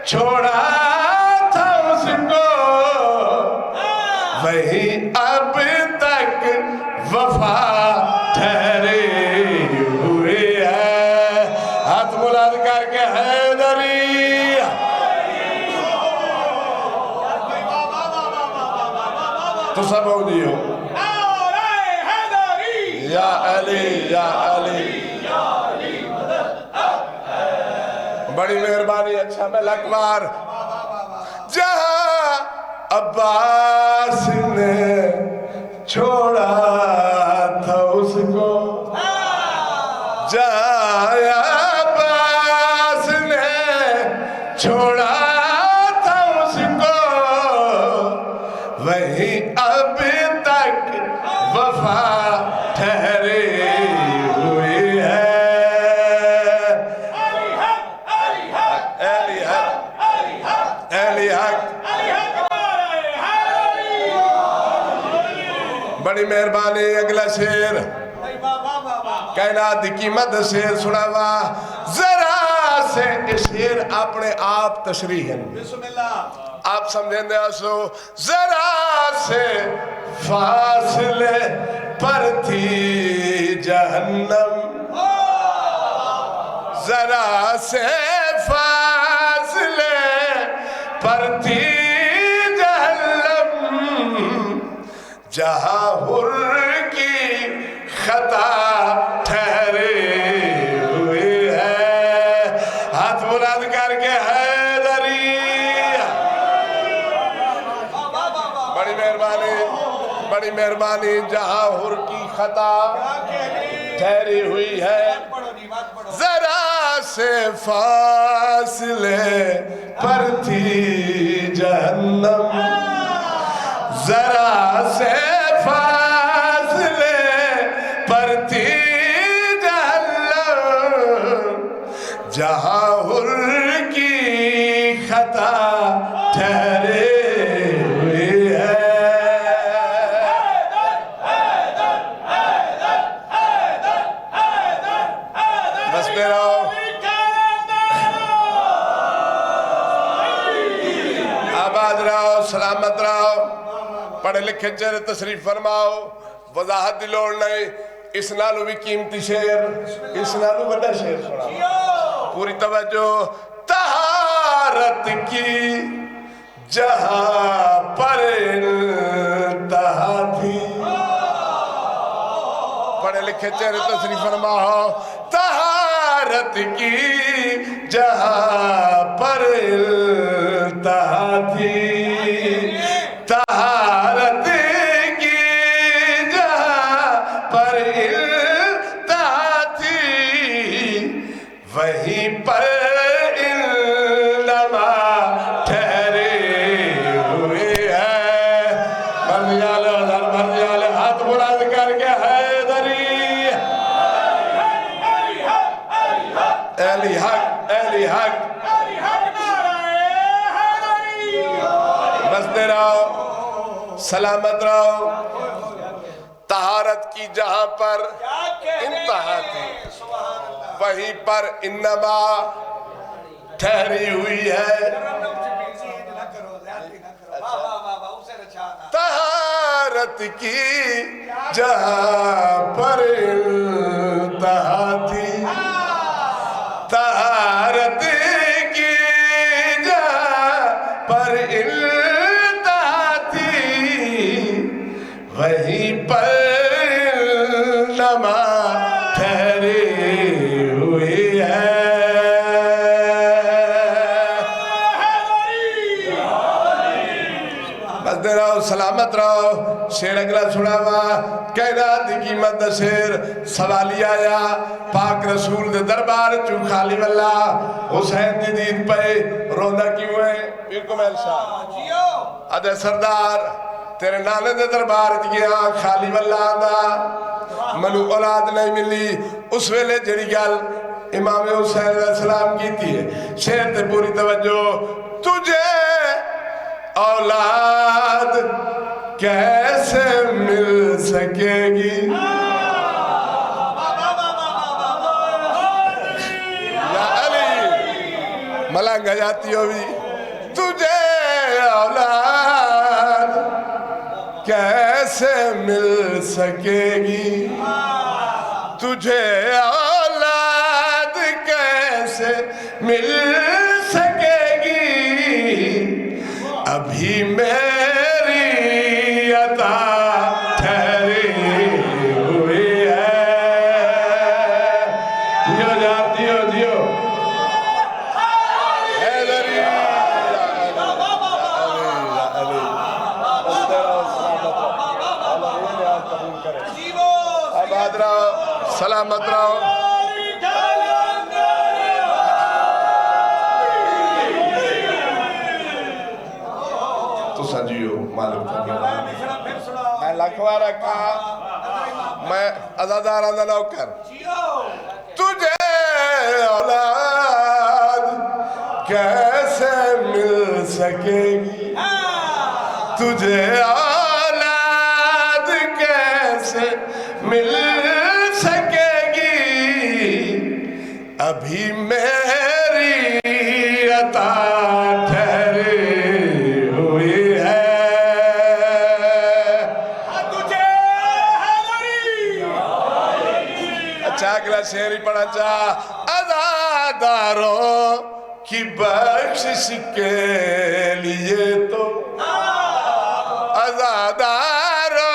छोड़ा था उसको वही अब तक वफा ठहरे हुए है। हाथ बुलंद करके हैदरी तो सब हो दियो या अली या अली। बड़ी मेहरबानी। अच्छा मैं अकबर जहां अब्बास ने छोड़ा था उसको जहां अब्बास ने छोड़ा था उसको वही अब तक वफा ठहरे हुए है। बड़ी मेहरबानी। अगला शेर कायनात की मद शेर सुनावा जरा से। शेर अपने आप तशरीह है आप समझेंगे सो। जरा से फासले पर थी जहन्नम जरा से फासले पर थी जहां हुर की खता ठहरे हुए है। हाथ बुलंद करके हैदरी। बड़ी मेहरबानी बड़ी मेहरबानी। जहां हुर की खता ठहरी हुई है जरा से फासले पर थी जहन्नम जरा से फासले पर थी जहन्नम जहां हुर की खता ठहरे हुए है। बस पे रहो आबाद रहो सलामत रहो। पढ़े लिखे चेहरे तशरीफ फरमाओ। वजाहत दी लोड़ नहीं। इस नालू भी कीमती शेर इस नालू बड़ा शेर सुना पूरी तवज्जो। तहारत की जहां पर इंतहा थी। पढ़े लिखे चेहरे तशरीफ फरमाओ। तहारत की जहां पर इंतहा थी तहारत की जहां पर इंतहा थी वहीं पर इल्लमा ठहरे हुए है। मर्जियाले हाथ बुलंद करके हैदरी अली हक अली हक। बसते रहो सलामत रहो। तहारत की जहां पर इंतहा थी वहीं पर इन्नमा ठहरी हुई है। तहारत की जहां पर इंतहा थी तहारत की जहां पर इंतहा थी वहीं पर नमा ठहरे हुए है। बसते रहो सलामत रहो। शेर अगला सुनावा कायनात की मद शेर सवालिया आया पाक रसूल दे दरबार चू खाली वल्ला हुसैन दी दीद पे रोंदा क्यों है। बिल्कुल साहब अदे सरदार तेरे नाने दे दरबार च गया खाली वल्ला आंदा मनु औलाद नहीं मिली। उस वेले जेड़ी गल इमाम हुसैन अलैहि सलाम की थी शेर ते पूरी तवज्जो। तुझे औलाद कैसे मिल सकेगी या अली मला लंघ जाती हो भी तुझे औलाद कैसे मिल सकेगी, तुझे औलाद कैसे मिल सकेगी, अभी मेरी अता ठहरी हुई है। जियो जियो जियो आबाद रहो, सलामत रहो। तुसा जियो मालिक मैं लखवा रखा, मैं अज़ादारा दा नौकर। तुझे औलाद कैसे मिल सकेगी, तुझे औलाद कैसे मिल सकेगी, अभी मेरी अता ठहरी हुई है। अच्छा अगला शेर ही पढ़ा जा। अज़ादारों की बख्शिश के लिए तो, अज़ादारों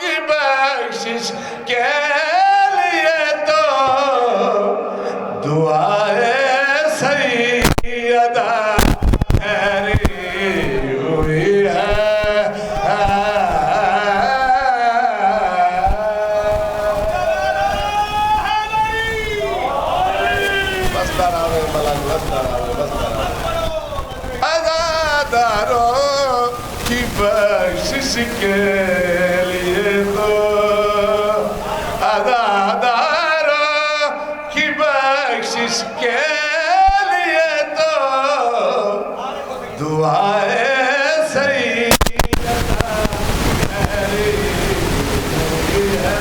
की बख्शिश के लिए तो दुआए सैयदा ठहरी हुई है। अज़ादारों की बख्शिश के लिए तो, अज़ादारों की बख्शिश के लिए तो दुआए सैयदा ठहरी हुई है।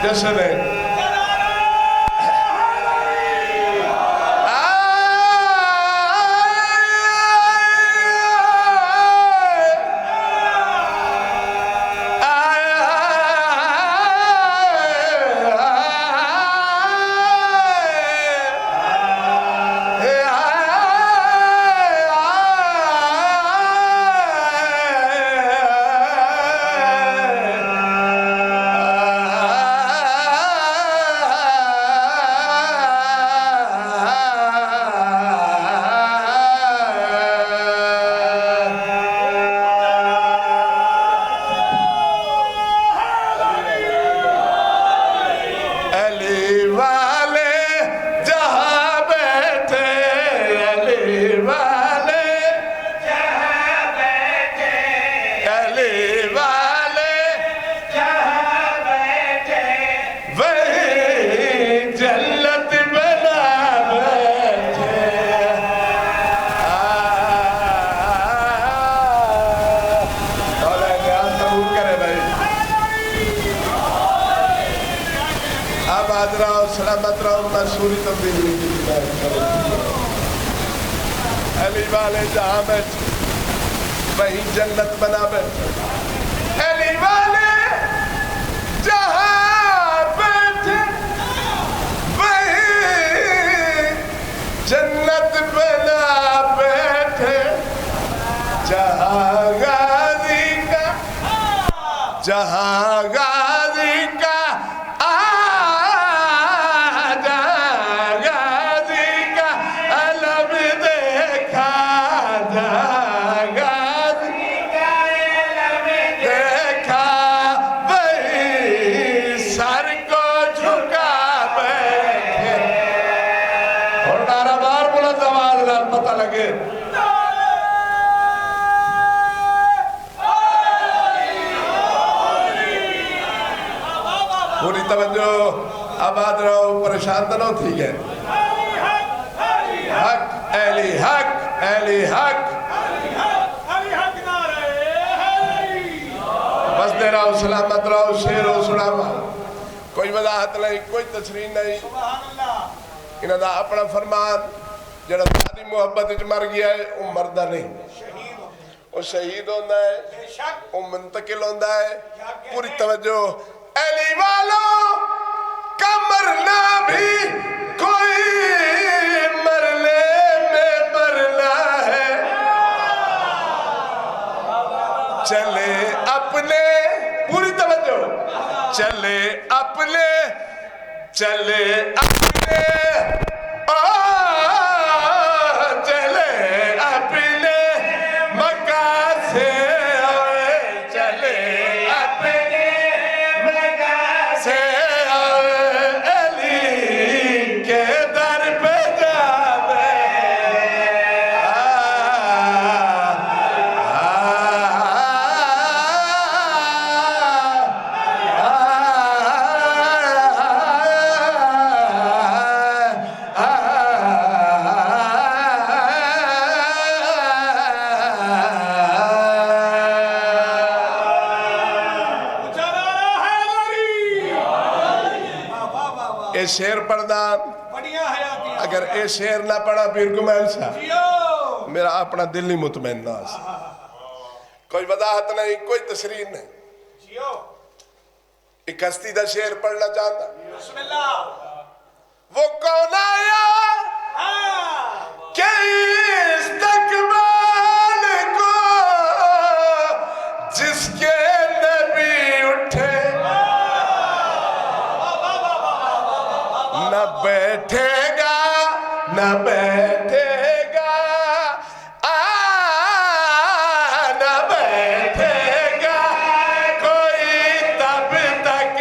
जैसे नहीं सलामत रहो। मशहूरी तब्दीली अली वाले जहाँ बैठे वही जन्नत बना बैठे, अली वाले जहाँ बैठे वही जन्नत बना बैठे, जहाँ जहाँ गाजी का जहाँ गाजी का जहाँ गाजी का अलम देखा जहाँ गाजी का अलम देखा वही सर को झुका बैठे। और नारा बार बुलंद आवाज ना पता लगे। पूरी तवज्जो, आबाद रहो, परेशान तो न थी गए। हक अली हक अली हक बस दे रहो, सलामत रहो, शेरो सुनामा। कोई वजाहत नहीं, कोई तशरीह नहीं। इन्होंने अपना फरमान जरा सादी मुहब्बत च मर गया है वो मरदा नहीं, वो शहीद होता है, वो मुंतकिल होता है। पूरी तवज्जो, अली वालों का मरना भी कोई मरने में मरना है। चले अपने, पूरी तवज्जो, चले अपने चले अपने चले अपने मक्का से चले अपने मक्का से अली के दर पे जावे। ये शेर पढ़ना अगर ये शेर ना पढ़ा पीर कुमैल साहब मेरा अपना दिल नहीं मुतमैन ना। कोई वजाहत नहीं, कोई तशरीह नहीं। एक हस्ती का शेर पढ़ना चाहता। वो कौन आया के इस्तकबाल को जिसके नबी उठे न बैठेगा न बैठेगा न बैठेगा कोई तब तक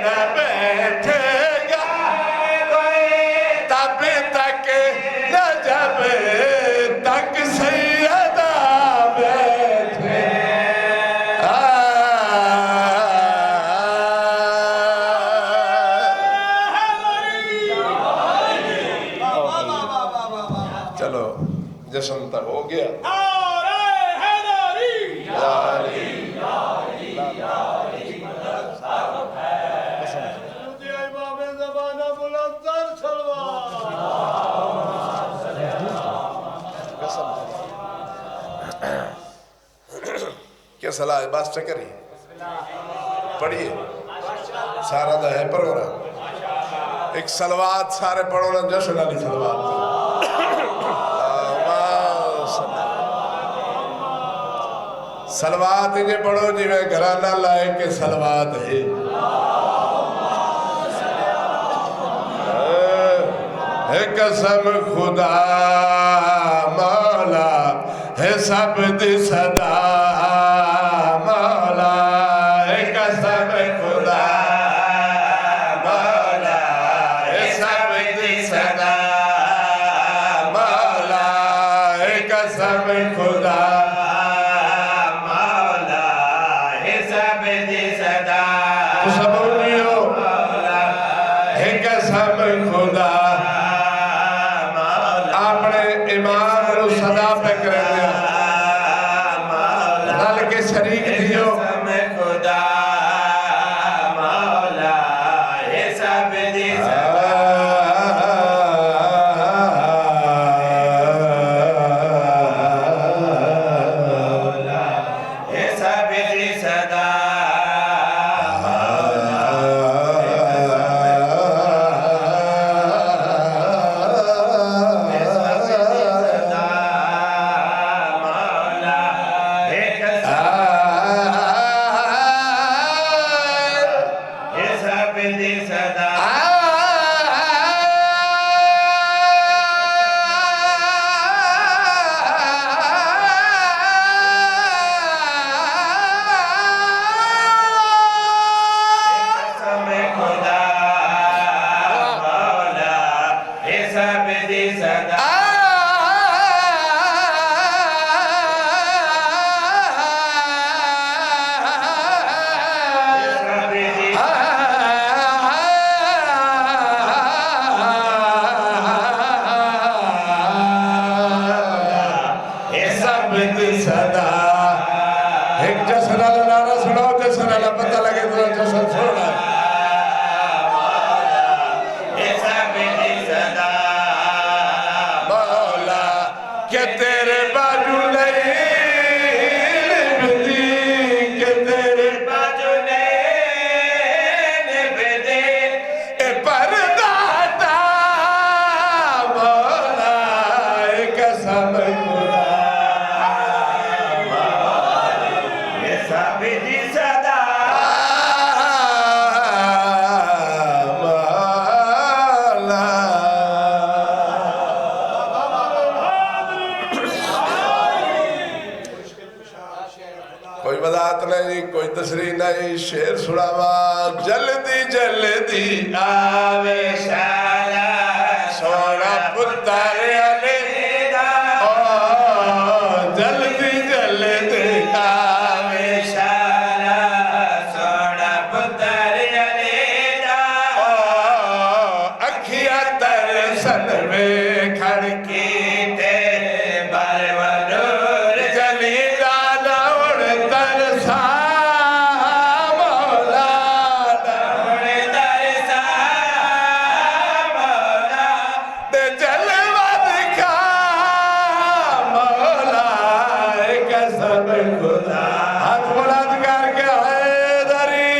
न बैठेगा कोई तब तक न जब तक सैयदा बैठे। चलो जश्न तक हो गया। क्या सलाह है? बात चकरी पढ़िए, सारा दा है प्रोग्राम। एक सलवात सारे पढ़ो ना, जश्न वाली सलवात। सलवात ये पढ़ो जिवें घराना लाए के सलवात है कसम खुदा मौला है सब दी सदा मौला है कसम खुदा मौला है सब दी सदा मौला है कसम खुदा खुदा अपने इमाम सदा पे कर कोई वजाहत नहीं, कोई तशरीह नहीं, शेर सुनावा। जल्दी जल्दी आवे शाला सोना पुत्र अली दा, जल्दी जल्दी आवे शाला सोना पुत्र अली दा, अखिया तरसन में खड़की ते बरवनूर जली दाना उड़ तरसा मौला उड़ तरसा मौला, ते जलवा दिखा मौला कसम खुदा। हाथ बुलंद करके हैदरी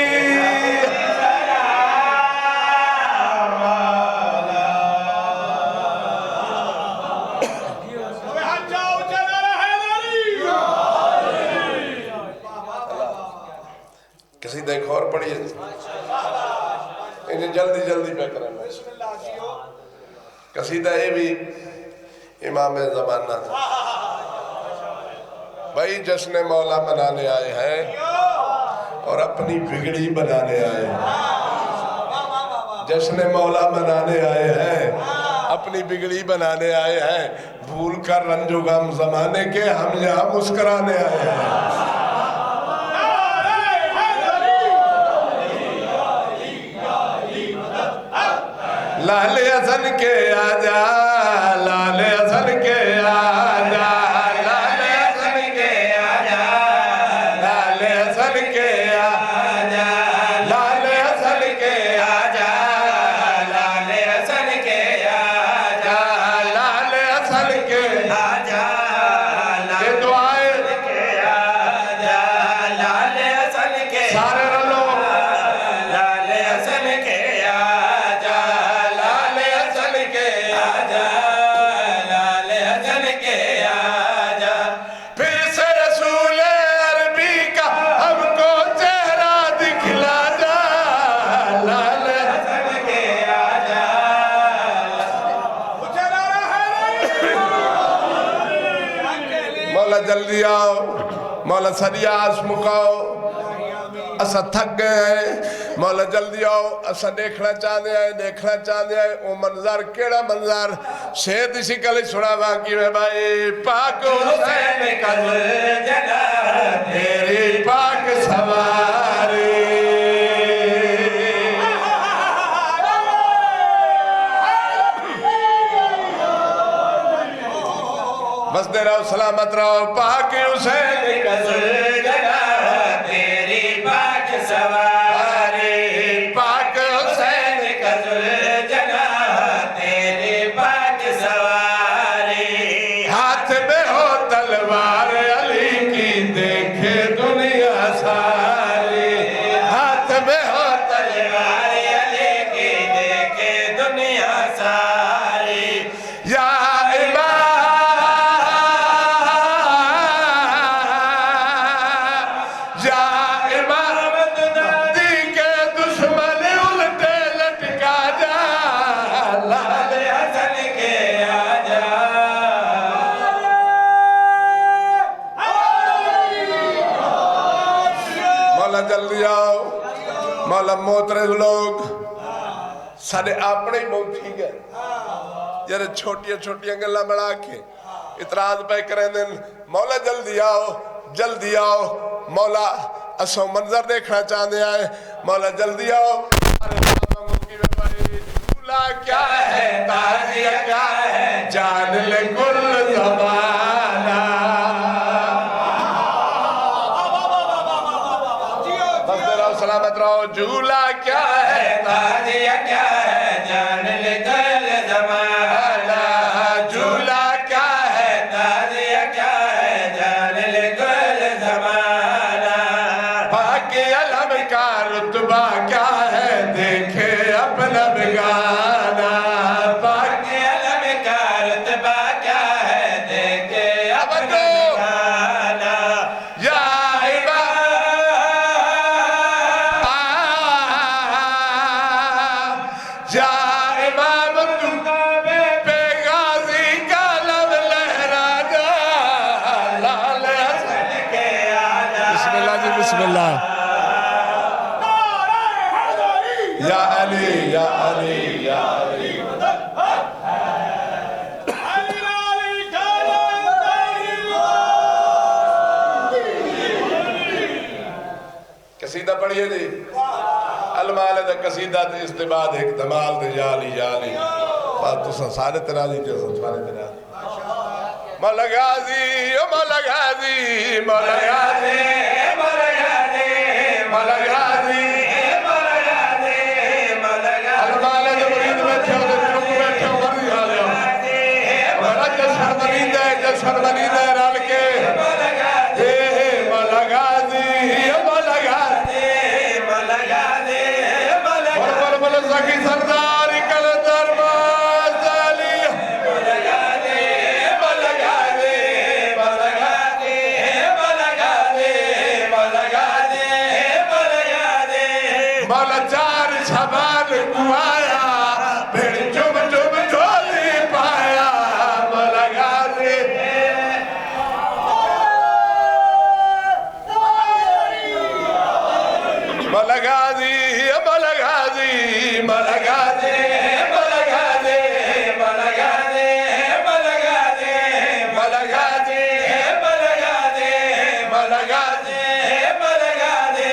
किसी देख और पढ़िए इन्हें जल्दी जल्दी पे करना। कसीदा ये भी इमाम ज़माना था भाई, जश्न मौला मनाने आए हैं और अपनी बिगड़ी बनाने आए हैं। जश्न मौला मनाने आए हैं, अपनी बिगड़ी बनाने आए हैं। भूल कर रंजो गम जमाने के हम यहाँ मुस्कुराने आए हैं। लाल हसन के आजा, लाल हसन के आजा, लाल हसन के आजा, लाल हसन के आजा, लाल हसन के आजा, लाल हसन के आजा, लाल हसन के आजा, ये दुआएं के आजा, लाल हसन के सारे रलो लाल हसन के आजा, लाल हसन के आजा, लाल हसन के आजा, फिर से रसूल अरबी का हमको चेहरा दिखला जा, लाल हसन के आजा, मौला जल्दी आओ, मौला सरियास मुकाओ, असा थक गए हैं। मौला जल्दी आओ, असा देखना चाहते हैं, देखना चाहते हैं वो मंजर, केड़ा मंजर। शेद इसी कल सुनावा कि मैं भाई पाक हुसैन का जना तेरी पाक सवारी, बस दे रहो सलामत रहो। पाक हुसैन का जना तेरी पाक सवारी, पाक हुसैन का जना तेरी पाक सवारी, हाथ में हो तलवार अली की देखे दुनिया सारी, हाथ में हो तलवार अली की देखे दुनिया सारी, या इमाम, या इमाम दी के दुश्मन उल्टे लटका जा, लाल हसन के आजा, मौला जल्दी आओ। मौला मोहतरम लोग साढ़े अपने ही बहुत ठीक है, जरा छोटिया छोटिया गल्लां बना के इतराज पे करें। मौला जल्दी आओ, जल्दी आओ। मौला असो मंजर देखना चाहते हैं, मौला जल्दी आओ। झूला क्या है, ताजिया क्या है, जान ले कुल ज़माना। बस रहो सलामत रहो। झूला क्या है, ताजिया क्या है, जान ले कल ज़माना, झूला क्या है, ताजिया क्या है, जान ले कल ज़माना, पाक अलम का रुतबा क्या है, देखे अपना बिगाना। पाक अलम का रुतबा क्या है, देखे अपना बिगाना, या या इमाम तू बेगाजी का लब लहरा जा, लाल हसन के आजा, बिस्मिल्लाह। या अली या अली या अली। कसीदा पढ़िए जी। अलमाल दा कसीदा ते इस्तेबाद एक दमाल दे जाली जाली। बात तो सारे तरह दी जो सारे तरह। मौला गाजी ओ मौला गाजी मौला गाजी मौला गाजी मौला गाजी मौला गाजी मौला गाजी। अलमाल दे मुरीद बैठे हो चुप बैठे हो मर्जी आ जाओ। बड़ा जश्न मनींदा है रल के। मौला गाजी मौला गाजी मौला गाजी मौला गाजी मौला गाजी। बोल बोल सखी सरदार कलंदर माज़ाली। मौला गाजी मौला गाजी मौला गाजी मौला गाजी मौला गाजी मौला गाजी। मौला चार शबान कुआया फिर चुम चुम झोली पाया। मौला गाजी मौला गाजी मौला गाजी मौला गाजी मौला गाजी मौला गाजी मौला गाजी मौला गाजी मौला गाजी मौला गाजी मौला गाजी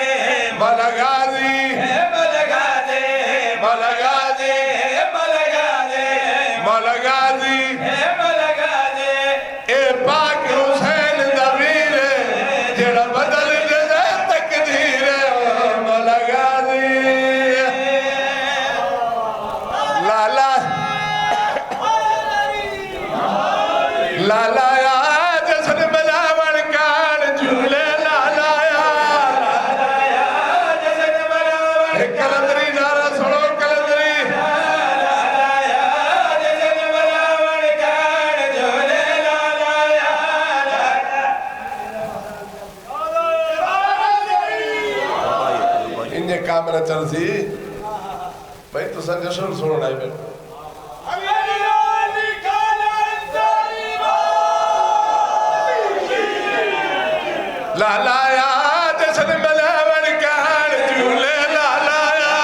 मौला गाजी मौला गाजी मौला गाजी मौला गाजी मौला गाजी मौला गाजी। ए पाक हुसैन दा वीर जेड़ा बदल दे तकदीर। मौला गाजी लाला लाला या जसन बजावन कान झूले। लाला या जसन बजावन। कलंदरी नारा सुनो कलंदरी। लाला या जसन बजावन कान झूले। लाला या इन्ने काम न चल सी भाई तो जश्न सुनना है। लाला या जश्न मनावन कान झूले। लाला या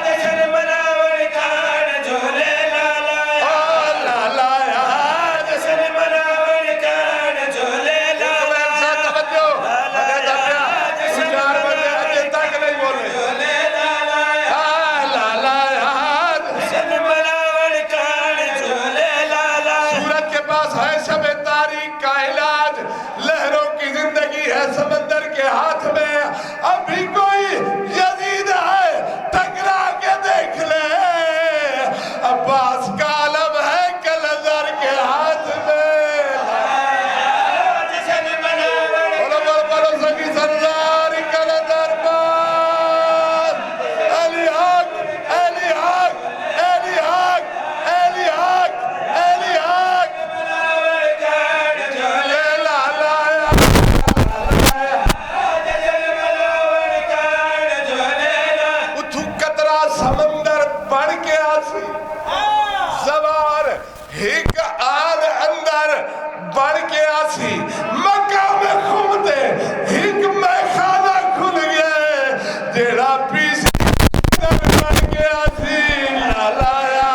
जश्न मनावन कान झूले। लाला या जश्न मनावन कान झूले। लाला चार बंदे अजे तक नहीं बोले। लाला या जश्न मनावन कान झूले। लाला सूरत के पास है शब तारीख का इलाज। लहरों की जिंदगी है समंदर के हाथ में। अभी कोई यजीद है टकरा के देख ले। अब्बास का आलम है कलंदर के हाथ में। बोलो बोलो बोलो सखी सरदार कलंदर बाद। अली हक अली हक अली हक अली हक अली हक। लाला उठू कतरा समंदर बढ़ के आसी। सवार हिक आद अंदर बढ़ के आसी। मक्का में घूमते हिक में खाना खुल गए। जेड़ा पीस बढ़ के आसी। लाला या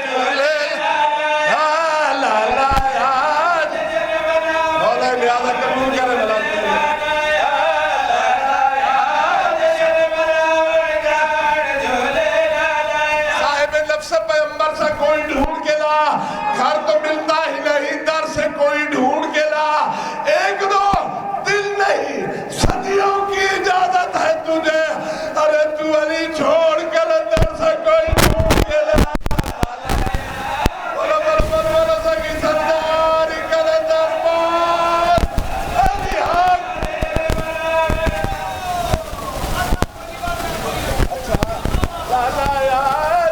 झूले। लाला या मौला लिहाजा कबूल करे। साहिब नफ्स पैगंबर से कोई ढूंढ के ला। घर तो मिलता ही नहीं दर से कोई ढूंढ के ला। एक दो दिल नहीं सदियों की इजाजत है तुझे। अरे तू अली छोड़ कलंदर से कोई ढूंढ के ला। बोलो बोलो बोलो बोलो सखी सरदार कलंदर बाद। अली हक लाला या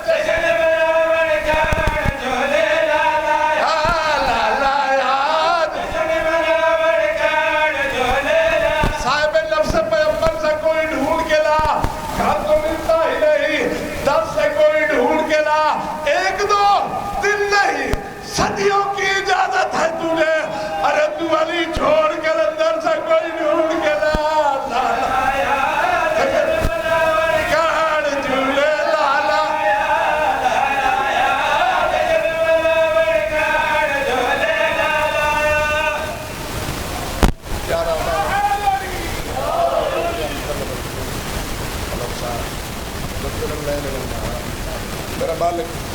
जश्न मनावन कान झूले। लाला या जश्न मनावन कान झूले। साहिब नफ्स पैगंबर से कोई ढूंढ के ला। घर तो मिलता ही नहीं दर से कोई ढूंढ के ला। एक दो दिन नहीं सदियों